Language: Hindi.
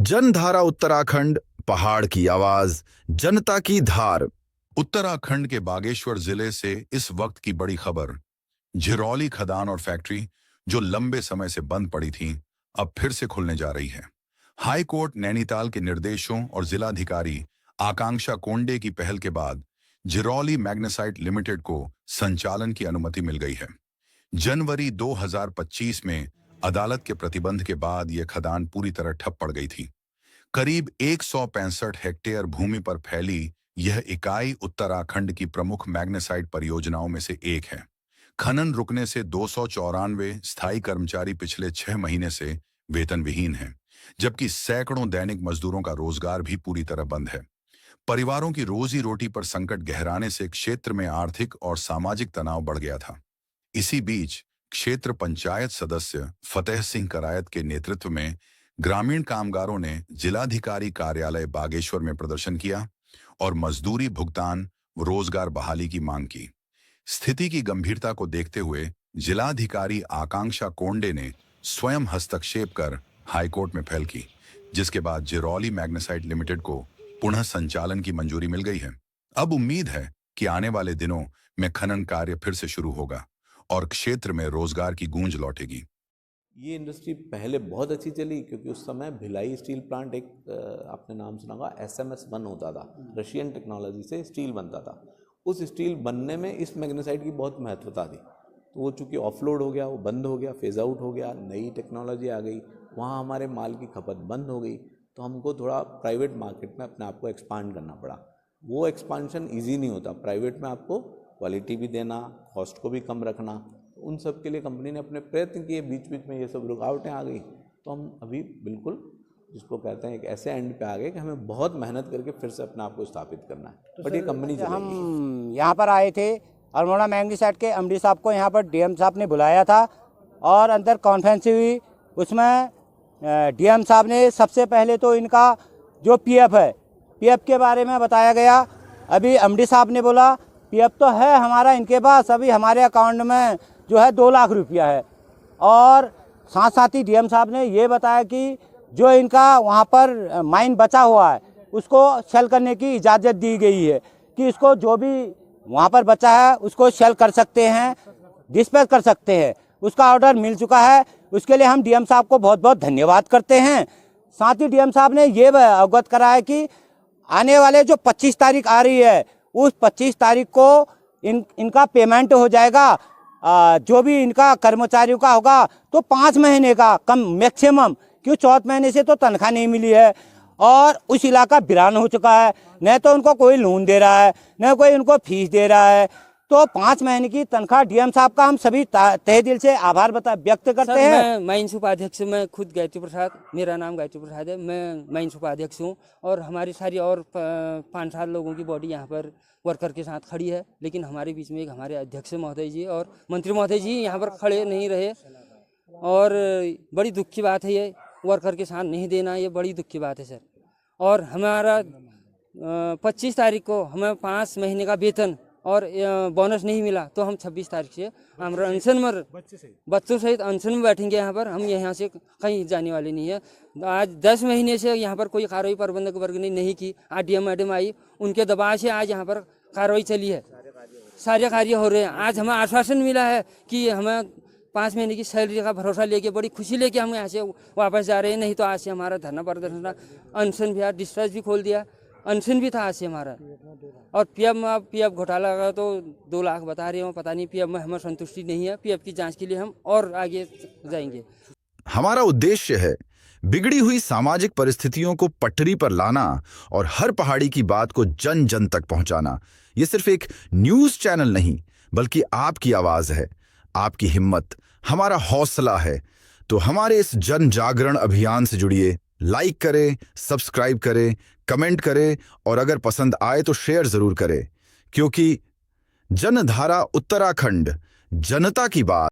जनधारा उत्तराखंड, पहाड़ की आवाज, जनता की धार। उत्तराखंड के बागेश्वर जिले से इस वक्त की बड़ी खबर। झिरौली खदान और फैक्ट्री जो लंबे समय से बंद पड़ी थी, अब फिर से खुलने जा रही है। हाई कोर्ट नैनीताल के निर्देशों और जिलाधिकारी आकांक्षा कोंडे की पहल के बाद झिरौली मैग्नेसाइट लिमिटेड को संचालन की अनुमति मिल गई है। जनवरी 2025 में अदालत के प्रतिबंध के बाद यह खदान पूरी तरह ठप पड़ गई थी। करीब 165 हेक्टेयर भूमि पर फैली यह इकाई उत्तराखंड की प्रमुख मैग्नेसाइट परियोजनाओं में से एक है। खनन रुकने से 294 स्थायी कर्मचारी पिछले 6 महीने से वेतन विहीन हैं, जबकि सैकड़ों दैनिक मजदूरों का रोजगार भी पूरी तरह बंद है। परिवारों की रोजी रोटी पर संकट गहराने से क्षेत्र में आर्थिक और सामाजिक तनाव बढ़ गया था। इसी बीच क्षेत्र पंचायत सदस्य फतेह सिंह करायत के नेतृत्व में ग्रामीण कामगारों ने जिलाधिकारी कार्यालय बागेश्वर में प्रदर्शन किया और मजदूरी भुगतान व रोजगार बहाली की मांग की। स्थिति की गंभीरता को देखते हुए जिलाधिकारी आकांक्षा कोंडे ने स्वयं हस्तक्षेप कर हाईकोर्ट में पहल की, जिसके बाद झिरौली मैग्नेसाइट लिमिटेड को पुनः संचालन की मंजूरी मिल गई है। अब उम्मीद है कि आने वाले दिनों में खनन कार्य फिर से शुरू होगा और क्षेत्र में रोजगार की गूंज लौटेगी। ये इंडस्ट्री पहले बहुत अच्छी चली क्योंकि उस समय भिलाई स्टील प्लांट एक आपने नाम सुना होगा SMS1 होता था, रशियन टेक्नोलॉजी से स्टील बनता था। उस स्टील बनने में इस मैग्नेसाइट की बहुत महत्वता थी, तो वो चूँकि ऑफलोड हो गया, वो बंद हो गया, फेज आउट हो गया, नई टेक्नोलॉजी आ गई, वहाँ हमारे माल की खपत बंद हो गई, तो हमको थोड़ा प्राइवेट मार्केट में अपने आप को एक्सपांड करना पड़ा। वो एक्सपांशन ईजी नहीं होता, प्राइवेट में आपको क्वालिटी भी देना, कॉस्ट को भी कम रखना। उन सब के लिए कंपनी ने अपने प्रयत्न किए, बीच बीच में ये सब रुकावटें आ गई, तो हम अभी बिल्कुल जिसको कहते हैं एक ऐसे एंड पे आ गए कि हमें बहुत मेहनत करके फिर से अपने आप को स्थापित करना है। बट ये कंपनी हम यहाँ पर आए थे, अल्मोड़ा मैग्नेसाइट के MD साहब को यहाँ पर DM साहब ने बुलाया था और अंदर कॉन्फ्रेंस हुई। उसमें DM साहब ने सबसे पहले तो इनका जो PF है, PF के बारे में बताया गया। अभी MD साहब ने बोला PF तो है हमारा इनके पास, अभी हमारे अकाउंट में जो है 2 लाख रुपया है। और साथ साथ ही DM साहब ने ये बताया कि जो इनका वहाँ पर माइन बचा हुआ है उसको सेल करने की इजाज़त दी गई है, कि इसको जो भी वहाँ पर बचा है उसको सेल कर सकते हैं, डिस्पैच कर सकते हैं। उसका ऑर्डर मिल चुका है, उसके लिए हम DM साहब को बहुत बहुत धन्यवाद करते हैं। साथ ही DM साहब ने ये अवगत कराया कि आने वाले जो 25 तारीख आ रही है, उस 25 तारीख को इनका पेमेंट हो जाएगा। जो भी इनका कर्मचारियों का होगा तो 5 महीने का कम मैक्सिमम, क्यों 4th महीने से तो तनख्वाह नहीं मिली है और उस इलाका वीरान हो चुका है, न तो उनको कोई लोन दे रहा है, न कोई उनको फीस दे रहा है। तो 5 महीने की तनख्वाह DM साहब का हम सभी तहे दिल से आभार व्यक्त करते हैं। मैं माइंस उपाध्यक्ष, मैं खुद गायत्री प्रसाद, मेरा नाम गायत्री प्रसाद है, मैं माइंस उपाध्यक्ष हूँ और हमारी सारी और 5-7 लोगों की बॉडी यहाँ पर वर्कर के साथ खड़ी है। लेकिन हमारे बीच में एक हमारे अध्यक्ष महोदय जी और मंत्री महोदय जी यहाँ पर खड़े नहीं रहे और बड़ी दुख की बात है। ये वर्कर के साथ नहीं देना, ये बड़ी दुख की बात है सर। और हमारा 25 तारीख को हमें 5 महीने का वेतन और बोनस नहीं मिला, तो हम 26 तारीख से हमारा अनशन में बच्चों सहित अनशन में बैठेंगे यहाँ पर। हम यहाँ से कहीं जाने वाले नहीं है। आज 10 महीने से यहाँ पर कोई कार्रवाई प्रबंधक वर्ग ने नहीं की। आज DM मैडम आई, उनके दबाव से आज यहाँ पर कार्रवाई चली है, सारे कार्य हो रहे हैं। आज हमें आश्वासन मिला है कि हमें 5 महीने की सैलरी का भरोसा लेके, बड़ी खुशी लेके हम यहाँ से वापस जा रहे हैं। नहीं तो आज से हमारा धरना प्रदर्शन, अनशन भी, डिस्चार्ज भी खोल दिया, अनशन भी था आज से हमारा। और PF घोटाला का तो 2 लाख बता रहे हो, पता नहीं PF में हमें संतुष्टि नहीं है। PF की जांच के लिए हम और आगे जाएंगे। हमारा उद्देश्य है बिगड़ी हुई सामाजिक परिस्थितियों को पटरी पर लाना और हर पहाड़ी की बात को जन जन तक पहुंचाना। ये सिर्फ एक न्यूज चैनल नहीं, बल्कि आपकी आवाज है, आपकी हिम्मत हमारा हौसला है। तो हमारे इस जन जागरण अभियान से जुड़िए, लाइक करें, सब्सक्राइब करें, कमेंट करें और अगर पसंद आए तो शेयर जरूर करें, क्योंकि जनधारा उत्तराखंड, जनता की बात।